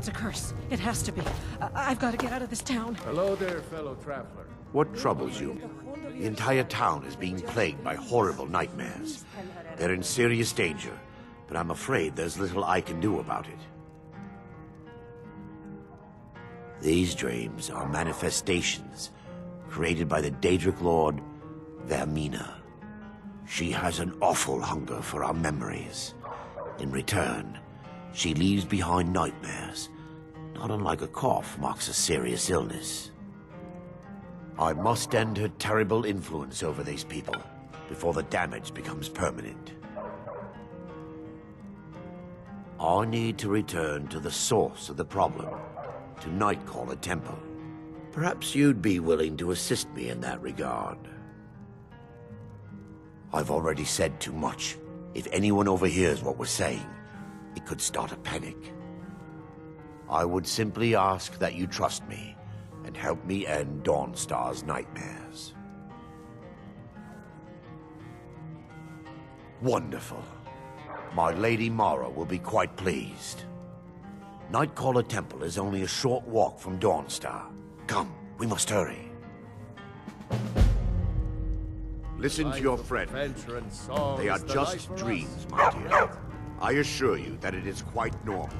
It's a curse. It has to be. I've got to get out of this town. Hello there, fellow traveler. What troubles you? The entire town is being plagued by horrible nightmares. They're in serious danger, but I'm afraid there's little I can do about it. These dreams are manifestations created by the Daedric Lord, Vermina. She has an awful hunger for our memories. In return, she leaves behind nightmares, not unlike a cough marks a serious illness. I must end her terrible influence over these people before the damage becomes permanent. I need to return to the source of the problem, to Nightcaller Temple. Perhaps you'd be willing to assist me in that regard. I've already said too much. If anyone overhears what we're saying, it could start a panic. I would simply ask that you trust me and help me end Dawnstar's nightmares. Wonderful. My Lady Mara will be quite pleased. Nightcaller Temple is only a short walk from Dawnstar. Come, we must hurry. Listen to your friend. They are just dreams, my dear. I assure you that it is quite normal.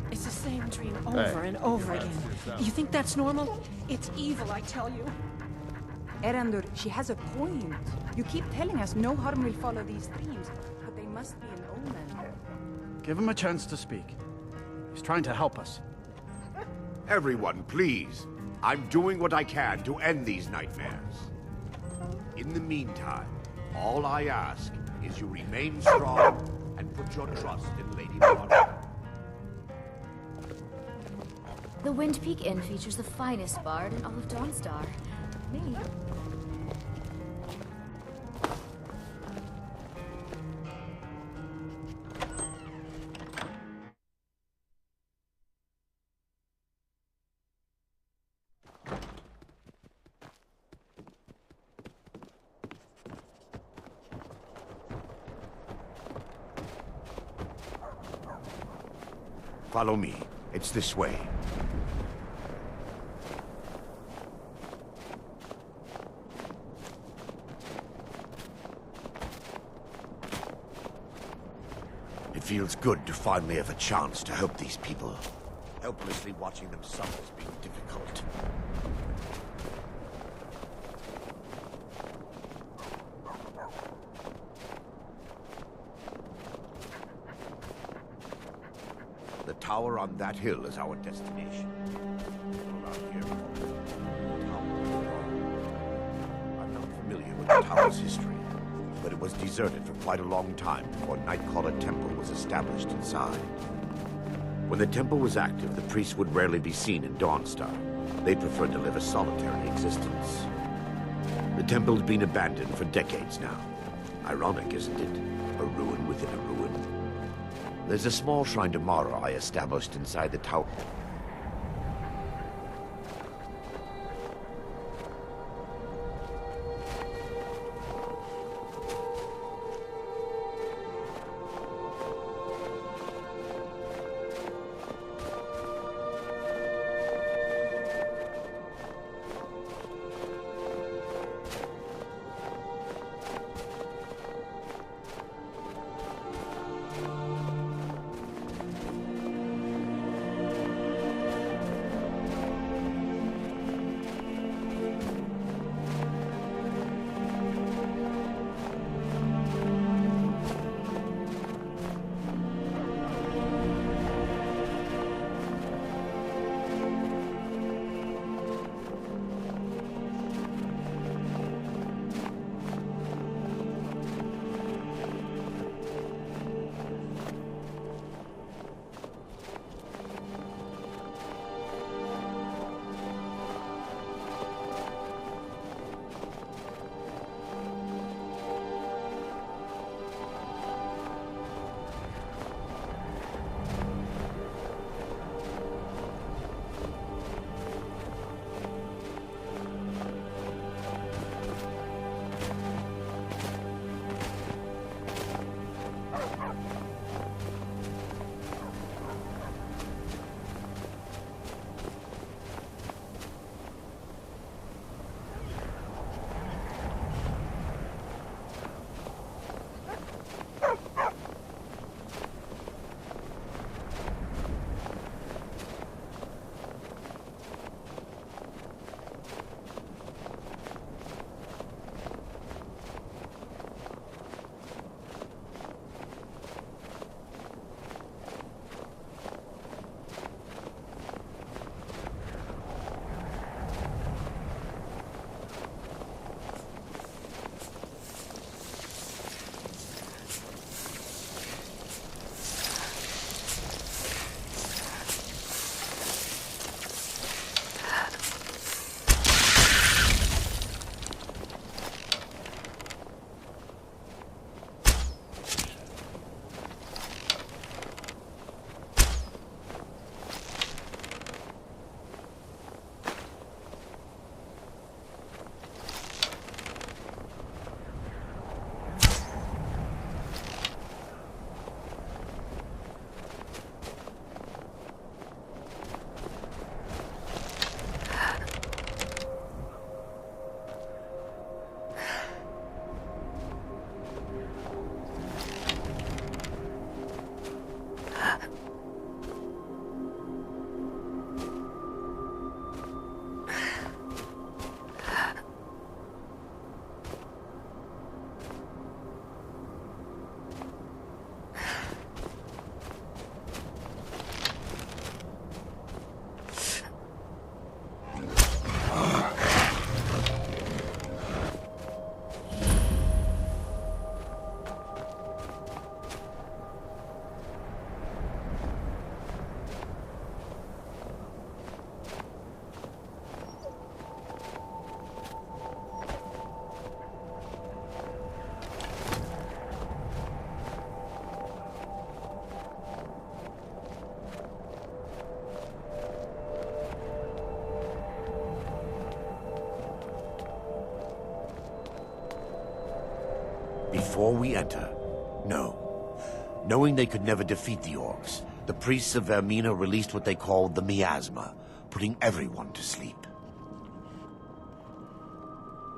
It's the same dream over and over again. You think that's normal? It's evil, I tell you. Erandur, she has a point. You keep telling us no harm will follow these dreams, but they must be an omen. Give him a chance to speak. He's trying to help us. Everyone, please. I'm doing what I can to end these nightmares. In the meantime, all I ask is you remain strong and put your trust in Lady Mara. The Wind Peak Inn features the finest bard in all of Dawnstar. Me. Follow me. It's this way. It feels good to finally have a chance to help these people. Helplessly watching them suffer has been difficult. The tower on that hill is our destination. Around here, the tower is gone. I'm not familiar with the tower's history, but it was deserted for quite a long time before Nightcaller Temple was established inside. When the temple was active, the priests would rarely be seen in Dawnstar. They preferred to live a solitary existence. The temple's been abandoned for decades now. Ironic, isn't it? A ruin within a ruin. There's a small shrine to Mara I established inside the tower. Before we enter, no. Knowing they could never defeat the orcs, the priests of Vermina released what they called the miasma, putting everyone to sleep.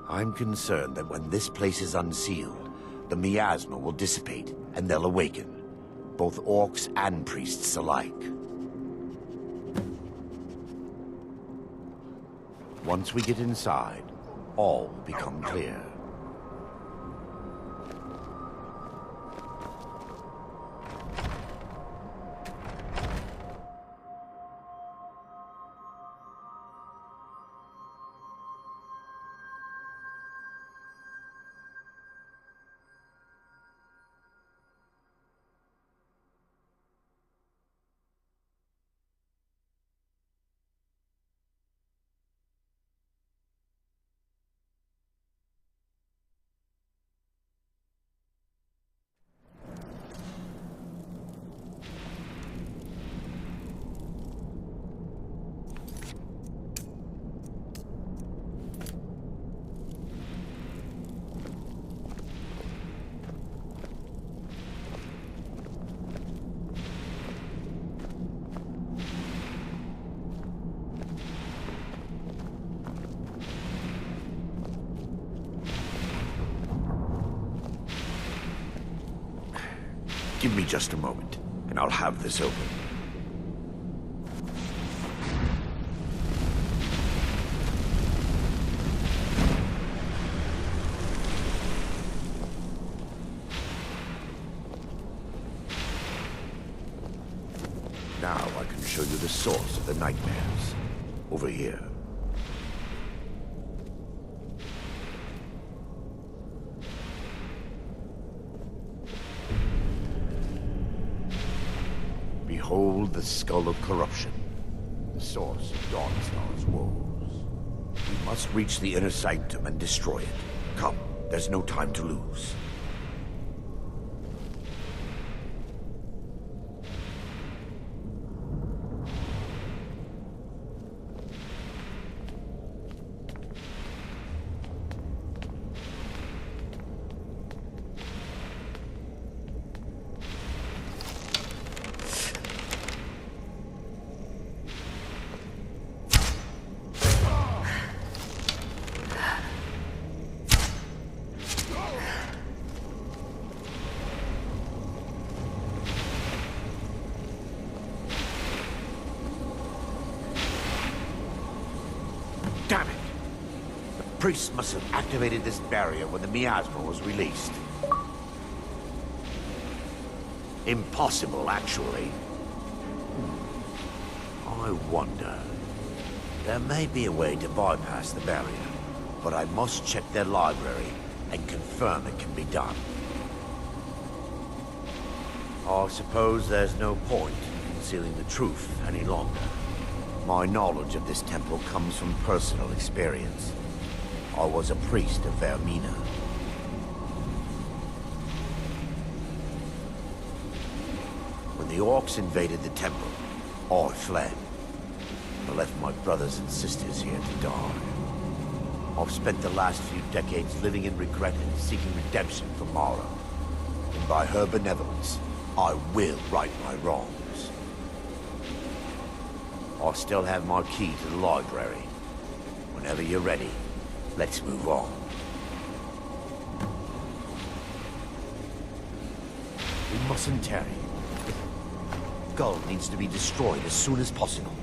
I'm concerned that when this place is unsealed, the miasma will dissipate and they'll awaken, both orcs and priests alike. Once we get inside, all will become clear. Give me just a moment, and I'll have this open. Now I can show you the source of the nightmares. Over here. Behold the skull of corruption, the source of Dawnstar's woes. We must reach the inner sanctum and destroy it. Come, there's no time to lose. Damn it! The priests must have activated this barrier when the miasma was released. Impossible, actually. I wonder. There may be a way to bypass the barrier, but I must check their library and confirm it can be done. I suppose there's no point in concealing the truth any longer. My knowledge of this temple comes from personal experience. I was a priest of Vermina. When the orcs invaded the temple, I fled. I left my brothers and sisters here to die. I've spent the last few decades living in regret and seeking redemption from Mara. And by her benevolence, I will right my wrongs. I still have my key to the library. Whenever you're ready, let's move on. We mustn't tarry. Gull needs to be destroyed as soon as possible.